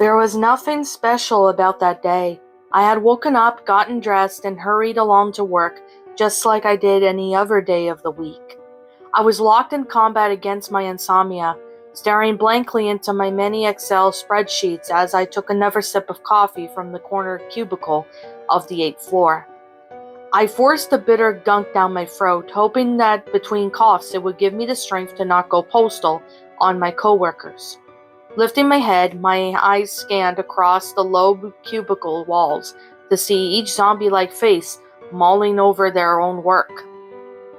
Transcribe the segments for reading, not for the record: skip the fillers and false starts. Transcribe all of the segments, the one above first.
There was nothing special about that day. I had woken up, gotten dressed, and hurried along to work, just like I did any other day of the week. I was locked in combat against my insomnia, staring blankly into my many Excel spreadsheets as I took another sip of coffee from the corner cubicle of the 8th floor. I forced the bitter gunk down my throat, hoping that between coughs it would give me the strength to not go postal on my coworkers. Lifting my head, my eyes scanned across the low cubicle walls to see each zombie-like face mulling over their own work.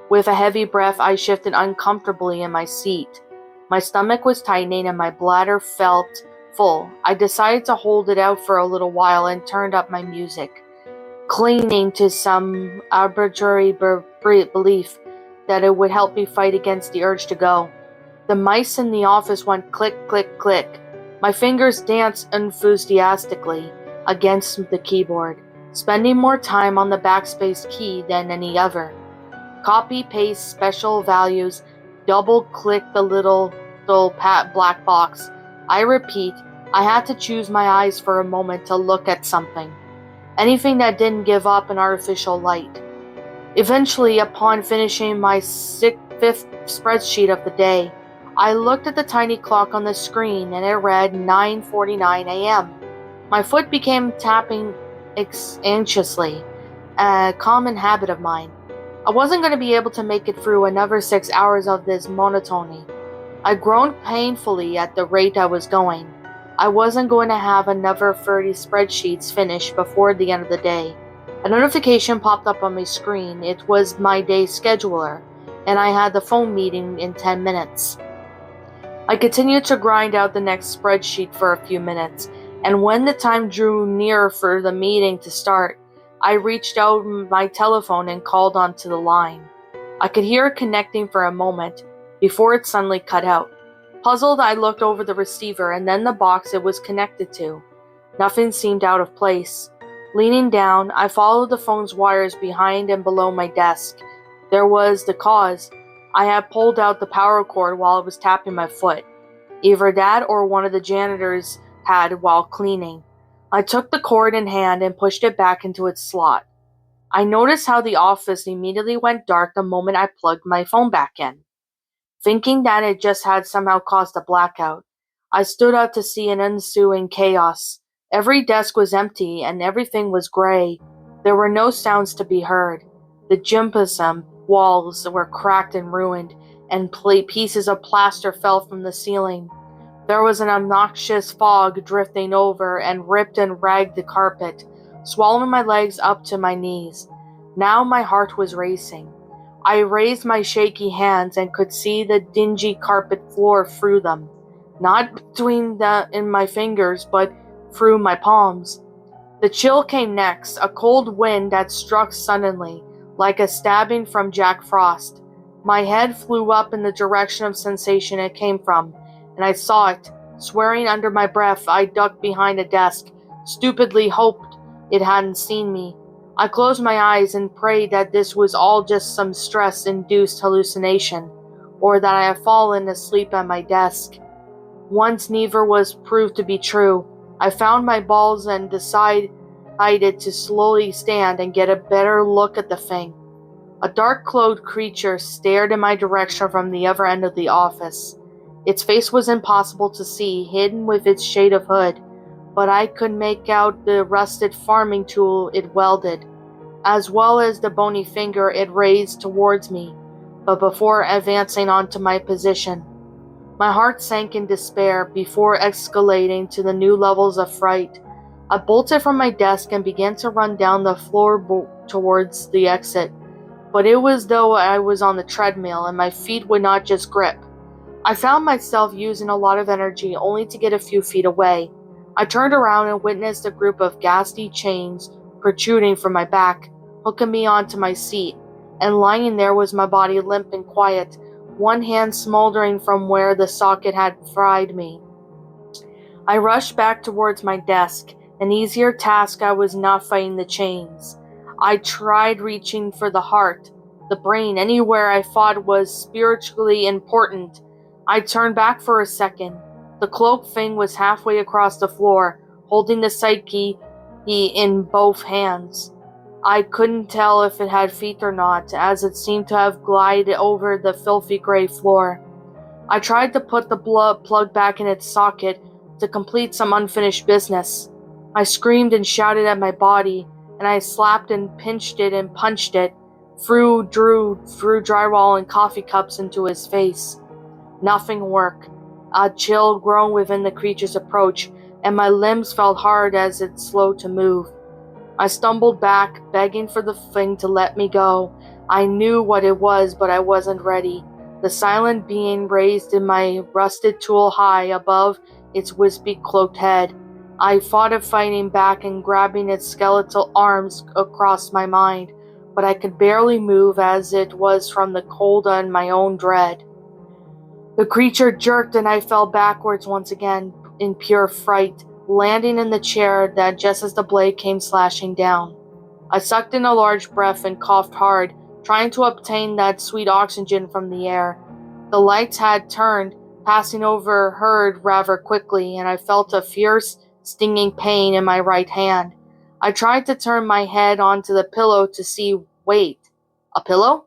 With a heavy breath, I shifted uncomfortably in my seat. My stomach was tightening and my bladder felt full. I decided to hold it out for a little while and turned up my music, clinging to some arbitrary belief that it would help me fight against the urge to go. The mice in the office went click, click, click. My fingers danced enthusiastically against the keyboard, spending more time on the backspace key than any other. Copy, paste, special values, double-click the little black box. I repeat, I had to choose my eyes for a moment to look at something. Anything that didn't give up an artificial light. Eventually, upon finishing my fifth spreadsheet of the day, I looked at the tiny clock on the screen and it read 9:49 a.m. My foot began tapping anxiously, a common habit of mine. I wasn't going to be able to make it through another 6 hours of this monotony. I groaned painfully at the rate I was going. I wasn't going to have another 30 spreadsheets finished before the end of the day. A notification popped up on my screen. It was my day scheduler, and I had the phone meeting in 10 minutes. I continued to grind out the next spreadsheet for a few minutes, and when the time drew near for the meeting to start, I reached out my telephone and called onto the line. I could hear it connecting for a moment before it suddenly cut out. Puzzled, I looked over the receiver and then the box it was connected to. Nothing seemed out of place. Leaning down, I followed the phone's wires behind and below my desk. There was the cause. I had pulled out the power cord while I was tapping my foot. Either that or one of the janitors had while cleaning. I took the cord in hand and pushed it back into its slot. I noticed how the office immediately went dark the moment I plugged my phone back in. Thinking that it just had somehow caused a blackout, I stood up to see an ensuing chaos. Every desk was empty and everything was gray. There were no sounds to be heard. The gympsum walls were cracked and ruined, and pieces of plaster fell from the ceiling. There was an obnoxious fog drifting over and ripped and ragged the carpet, swallowing my legs up to my knees. Now my heart was racing. I raised my shaky hands and could see the dingy carpet floor through them, not between in my fingers, but through my palms. The chill came next, a cold wind that struck suddenly, like a stabbing from Jack Frost. My head flew up in the direction of sensation it came from, and I saw it. Swearing under my breath, I ducked behind a desk, stupidly hoped it hadn't seen me. I closed my eyes and prayed that this was all just some stress-induced hallucination, or that I had fallen asleep at my desk. Once neither was proved to be true, I found my balls and decided to slowly stand and get a better look at the thing. A dark-clothed creature stared in my direction from the other end of the office. Its face was impossible to see, hidden with its shade of hood, but I could make out the rusted farming tool it wielded, as well as the bony finger it raised towards me, but before advancing onto my position. My heart sank in despair before escalating to the new levels of fright. I bolted from my desk and began to run down the floor towards the exit, but it was as though I was on the treadmill and my feet would not just grip. I found myself using a lot of energy only to get a few feet away. I turned around and witnessed a group of ghastly chains protruding from my back, hooking me onto my seat, and lying there was my body limp and quiet, one hand smoldering from where the socket had fried me. I rushed back towards my desk. An easier task I was not fighting the chains. I tried reaching for the heart, the brain, anywhere I thought was spiritually important. I turned back for a second. The cloaked thing was halfway across the floor, holding the side key in both hands. I couldn't tell if it had feet or not, as it seemed to have glided over the filthy gray floor. I tried to put the plug back in its socket to complete some unfinished business. I screamed and shouted at my body, and I slapped and pinched it and punched it, threw drywall and coffee cups into his face. Nothing worked. A chill grown within the creature's approach, and my limbs felt hard as it slowed to move. I stumbled back, begging for the thing to let me go. I knew what it was, but I wasn't ready. The silent being raised in my rusted tool high above its wispy cloaked head. I thought of fighting back and grabbing its skeletal arms across my mind, but I could barely move as it was from the cold and my own dread. The creature jerked and I fell backwards once again in pure fright, landing in the chair that just as the blade came slashing down. I sucked in a large breath and coughed hard, trying to obtain that sweet oxygen from the air. The lights had turned, passing overhead rather quickly, and I felt a fierce, stinging pain in my right hand. I tried to turn my head onto the pillow to see. Wait, a pillow?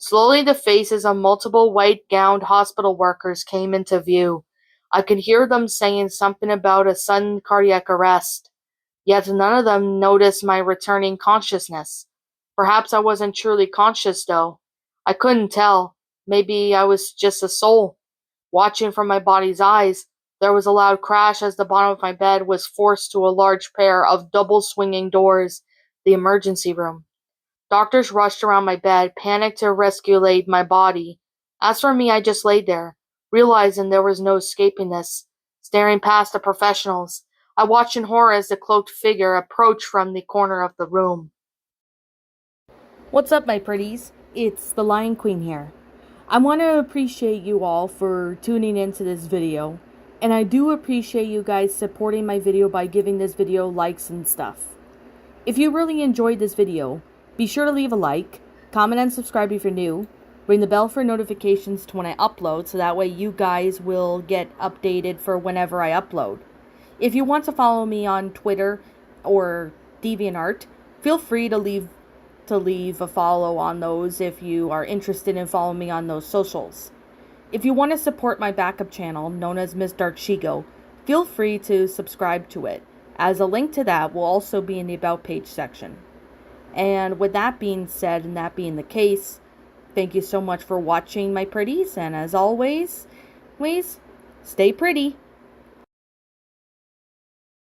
Slowly the faces of multiple white-gowned hospital workers came into view. I could hear them saying something about a sudden cardiac arrest. Yet none of them noticed my returning consciousness. Perhaps I wasn't truly conscious, though. I couldn't tell. Maybe I was just a soul. Watching from my body's eyes, there was a loud crash as the bottom of my bed was forced to a large pair of double-swinging doors, the emergency room. Doctors rushed around my bed, panicked to rescue my body. As for me, I just laid there, realizing there was no escaping this. Staring past the professionals, I watched in horror as the cloaked figure approached from the corner of the room. What's up, my pretties? It's the Lion Queen here. I want to appreciate you all for tuning into this video, and I do appreciate you guys supporting my video by giving this video likes and stuff. If you really enjoyed this video, be sure to leave a like, comment and subscribe if you're new, ring the bell for notifications to when I upload so that way you guys will get updated for whenever I upload. If you want to follow me on Twitter or DeviantArt, feel free to leave a follow on those if you are interested in following me on those socials. If you want to support my backup channel, known as Miss Dark Shigo, feel free to subscribe to it, as a link to that will also be in the About page section. And with that being said, and that being the case, thank you so much for watching, my pretties, and as always, please stay pretty.